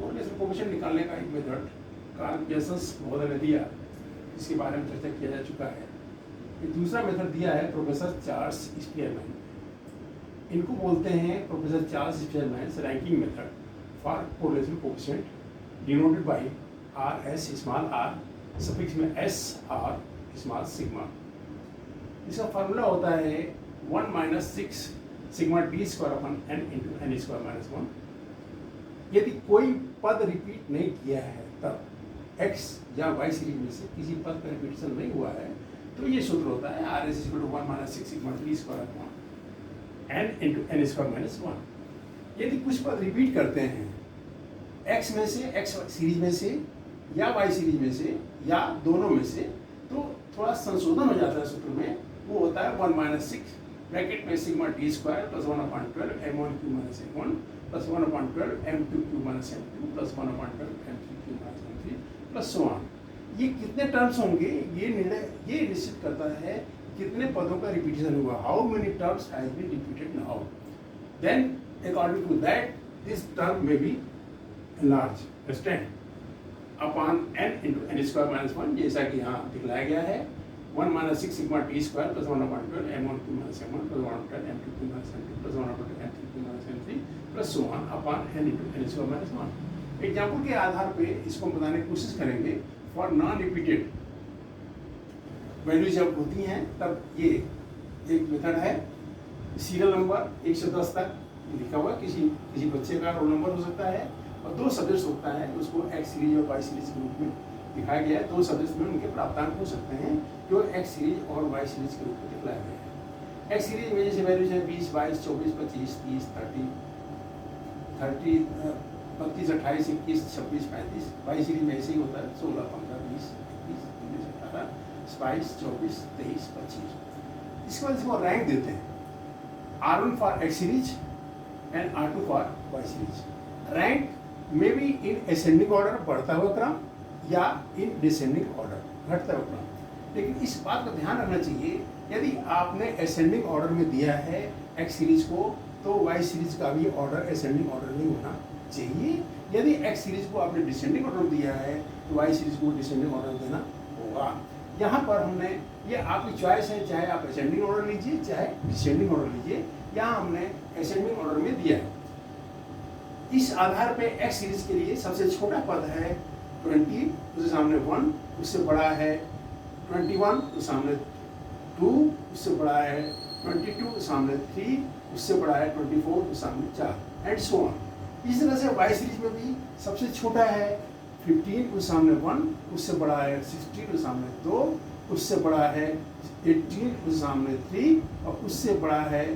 Correlation coefficient निकालने का एक मेथड कार्ल पियर्सन महोदय ने दिया, इसके बारे में चर्चा किया जा चुका है। एक दूसरा मेथड दिया है प्रोफेसर चार्ल्स स्पीयरमैन, इनको बोलते हैं professor Charles Spearman ranking method for correlation coefficient denoted by R S small R suffix में एस आर स्मॉल सिग्मा। इसका फार्मूला होता है 1 - 6 sigma T square upon N into N square minus 1। यदि कोई पद रिपीट नहीं किया है तब एक्स या वाई सीरीज में से किसी पद का रिपीटेशन नहीं हुआ है तो ये सूत्र होता है R S equal to 1 - 6 sigma T square upon N into N square minus 1। यदि कुछ पद रिपीट करते हैं एक्स में से, एक्स सीरीज में से या वाई सीरीज में से या दोनों में से, तो थोड़ा संशोधन हो जाता है सूत्र में। वो होता है 1 - 6 ब्रैकेट में sigma T square plus 1/12 m1 Q minus m1 plus 1/12 m2 Q minus m2 plus 1/12 m3 Q minus m3 plus so on. ये कितने टर्म्स होंगे ये निर्णय ये निश्चित करता है कितने पदों का रिपीटेशन हुआ, how many terms has been repeated now, then according to that this term में be enlarged, extend upon n into n square minus 1, जैसा कि यहाँ दिखलाया गया है 1 - 6 sigma T square plus 1/12 m1 Q minus m1 plus 1/12 m2 Q minus m2 plus 1/12 m3 Q minus m3 plus so on upon n into n square minus 1। Example के आधार पे इसको हम बताने की कोशिश करेंगे। फॉर नॉन रिपीटेड वैल्यू जब होती हैं तब ये एक मेथड है। सीरियल नंबर 1 से 10 तक लिखा हुआ किसी बच्चे का रोल नंबर हो सकता है और 2 सब्जेक्ट्स होता है, उसको एक्स सीरीज और वाई सीरीज के रूप में दिखाया गया है। 2 सब्जेक्ट्स में उनके प्राप्तांक हो सकते हैं जो एक्स सीरीज और वाई सीरीज के रूप में दिखलाया गया है। एक्स सीरीज में जैसे वैल्यूज है 20, 22, 24, 25, 30, 30, 32, 28, 21, 26, 35। वाई सीरीज में ऐसे ही होता है 16, 15, 20, 21, 23, 18, 22, 24, 23, 25। इसके बाद इसको रैंक देते हैं R1 for X series and R2 for Y series. Rank में भी इन असेंडिंग ऑर्डर बढ़ता हुआ क्रम या इन डिसेंडिंग ऑर्डर घटता हुआ क्रम। लेकिन इस बात का ध्यान रखना चाहिए यदि आपने असेंडिंग ऑर्डर में दिया है एक्स सीरीज को तो वाई सीरीज का भी ऑर्डर असेंडिंग ऑर्डर नहीं होना चाहिए। यदि एक्स सीरीज को आपने डिसेंडिंग ऑर्डर में दिया है तो वाई सीरीज को डिसेंडिंग ऑर्डर देना होगा। यहाँ पर हमने ये आपकी चॉइस है, चाहे आप असेंडिंग ऑर्डर लीजिए चाहे डिसेंडिंग ऑर्डर लीजिए। यहाँ हमने असेंडिंग ऑर्डर में दिया है। इस आधार पे एक्स सीरीज के लिए सबसे छोटा पद है 20, उसके सामने 1, उससे बड़ा है 21, उसके सामने 2, उससे बड़ा है 22, उसके सामने 3, उससे बड़ा है 24, उसके सामने 4 एंड सो ऑन। इस तरह से वाई सीरीज में भी सबसे छोटा है 15, उसके सामने 1, उससे बड़ा है 16, उसके सामने 2, उससे बड़ा है 18, उसके सामने 3 और उससे बड़ा है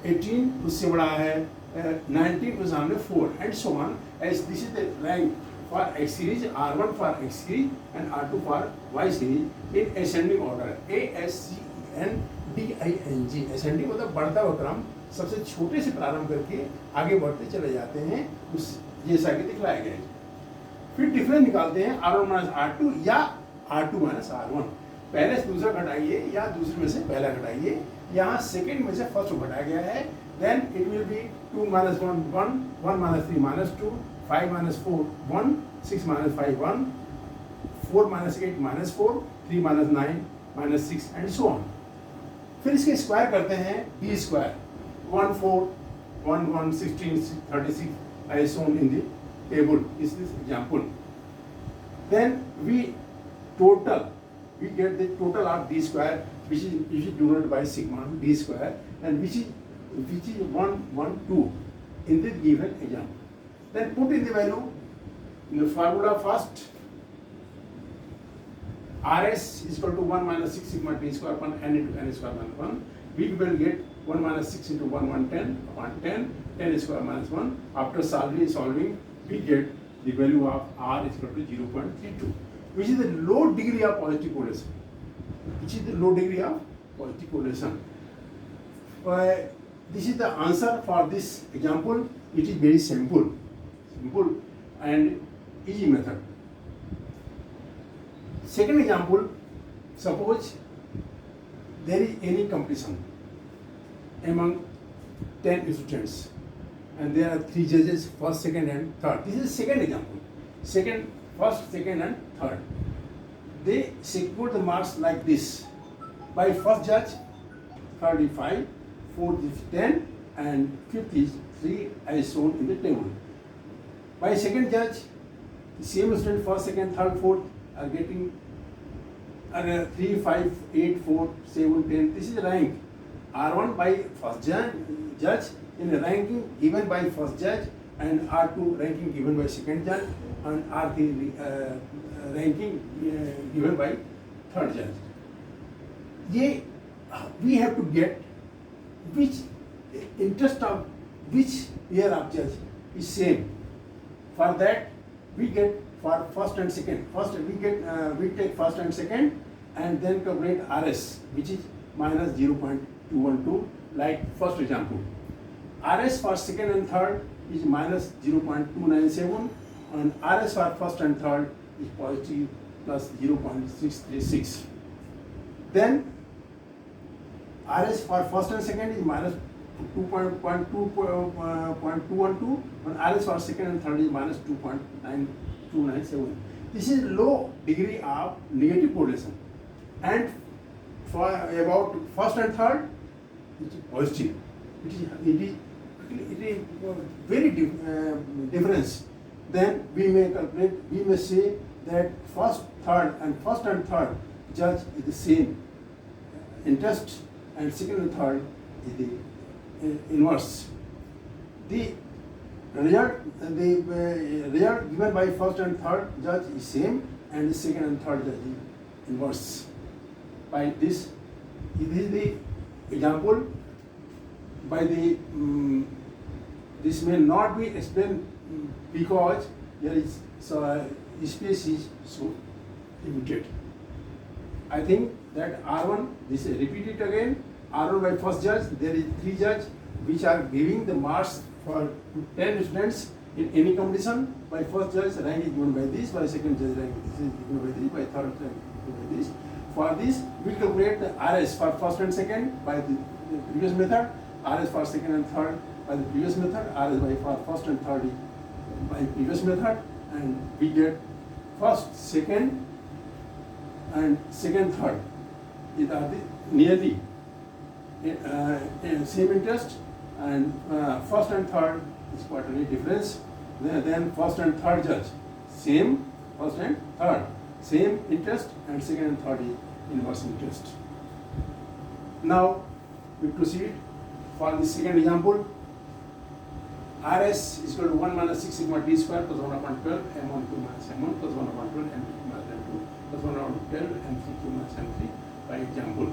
18, उससे बड़ा है 19 के सामने 4 and so on, as this is the rank for X series, R1 for X series and R2 for Y series in ascending order, ASCENDING। ascending मतलब बढ़ता हुआ क्रम, सबसे छोटे से प्रारंभ करके आगे बढ़ते चले जाते हैं उस जैसा कि दिखलाया गया है। फिर डिफरेंस निकालते हैं R1 माइनस R2 या R2 माइनस R1। पहले से दूसरा घटाइए या दूसरे में से पहला घटाइए। यहाँ सेकेंड में से फर्स्ट घटाया गया है। Then it will be 2 minus 1, 1, 1 minus 3, minus 2, 5 minus 4, 1, 6 minus 5, 1, 4 minus 8, minus 4, 3 minus 9, minus 6 and so on। फिर इसके स्क्वायर करते हैं b square 1, 4, 1, 1, 16, 36 as shown in the table is this example। Then we get the total of d square which is denoted by sigma d square and which is 1, 1, 2 in the given example. Then put in the value in the formula first. Rs is equal to 1 minus 6 sigma t square upon n into n square minus 1. We will get 1 minus 6 into 1, 110 upon 10, 10 square minus 1. After solving, we get the value of R is equal to 0.32, which is the low degree of positive correlation. This is the answer for this example. It is very simple and easy method. Second example, suppose there is any competition among 10 students and there are three judges, first, second, and third. This is second example. First, second, and third. They secure the marks like this. By first judge, third is 5, fourth is 10, and fifth is 3 as shown in the table. By second judge, the same student, first, second, third, fourth are getting 3, 5, 8, 4, 7, 10. This is rank. R1 by first judge in a ranking given by first judge, and R2 ranking given by second judge, and R3 ranking given by third judge. We have to get which interest of which pair of judge is same. For that, we get for first and second. First we take first and second, and then calculate RS, which is minus 0.212. Like first example, RS for second and third is minus 0.297, and RS for first and third is positive plus 0.636. Then RS for first and second is minus 2.212, and RS for second and third is minus 2.9297. This is low degree of negative correlation, and for about first and third, it is positive. It is very difference. Then we may calculate. We may say that first and third judge is the same interest, and second and third is the inverse. The result given by first and third judge is same, and the second and third judge is inverse. By this is the example. By the this may not be explained because there is space is so limited. I think that R1, this is repeat it again. R1 by first judge, there is 3 judges which are giving the marks for 10 students in any competition. By first judge, rank is given by this. By second judge, rank is given by this. By third, rank is given by this. For this, we calculate the RS for first and second by the previous method, RS for second and third by the previous method, RS by for first and third by previous method, and we get first, second, and second, third. These are the nearly same interest, and first and third is quarterly difference. Then first and third judge, same first and third, same interest, and second and third is inverse interest. Now we proceed for the second example. RS is equal to 1 minus 6 sigma t square plus 1 upon 12 m1 minus m1 plus 1 upon 12 m2 minus m2 plus 1 upon 12 m3 minus m3 by example.